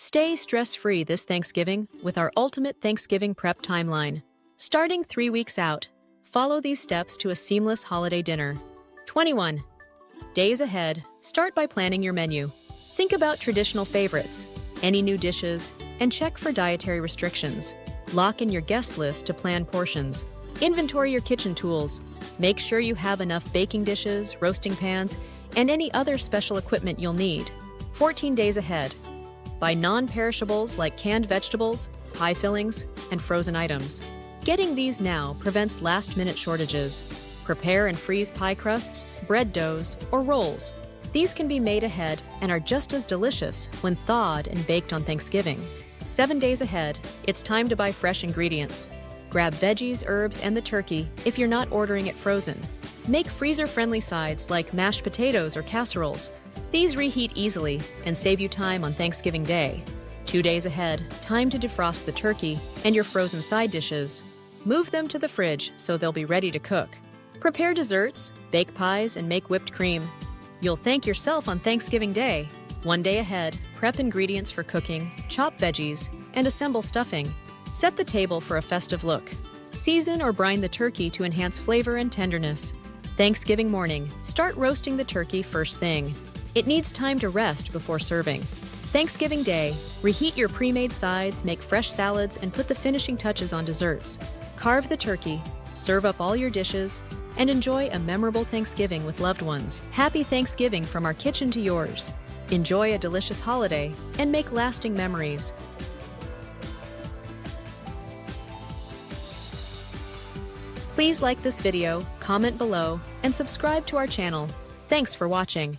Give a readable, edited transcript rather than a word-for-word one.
Stay stress-free this Thanksgiving with our ultimate Thanksgiving prep timeline. Starting 3 weeks out, follow these steps to a seamless holiday dinner. 21 days ahead, start by planning your menu. Think about traditional favorites, any new dishes, and check for dietary restrictions. Lock in your guest list to plan portions. Inventory your kitchen tools. Make sure you have enough baking dishes, roasting pans, and any other special equipment you'll need. 14 days ahead, buy non-perishables like canned vegetables, pie fillings, and frozen items. Getting these now prevents last-minute shortages. Prepare and freeze pie crusts, bread doughs, or rolls. These can be made ahead and are just as delicious when thawed and baked on Thanksgiving. 7 days ahead, it's time to buy fresh ingredients. Grab veggies, herbs, and the turkey if you're not ordering it frozen. Make freezer-friendly sides like mashed potatoes or casseroles. These reheat easily and save you time on Thanksgiving Day. 2 days ahead, time to defrost the turkey and your frozen side dishes. Move them to the fridge so they'll be ready to cook. Prepare desserts, bake pies, and make whipped cream. You'll thank yourself on Thanksgiving Day. 1 day ahead, prep ingredients for cooking, chop veggies, and assemble stuffing. Set the table for a festive look. Season or brine the turkey to enhance flavor and tenderness. Thanksgiving morning, start roasting the turkey first thing. It needs time to rest before serving. Thanksgiving Day, reheat your pre-made sides, make fresh salads, and put the finishing touches on desserts. Carve the turkey, serve up all your dishes, and enjoy a memorable Thanksgiving with loved ones. Happy Thanksgiving from our kitchen to yours. Enjoy a delicious holiday and make lasting memories. Please like this video, comment below, and subscribe to our channel. Thanks for watching.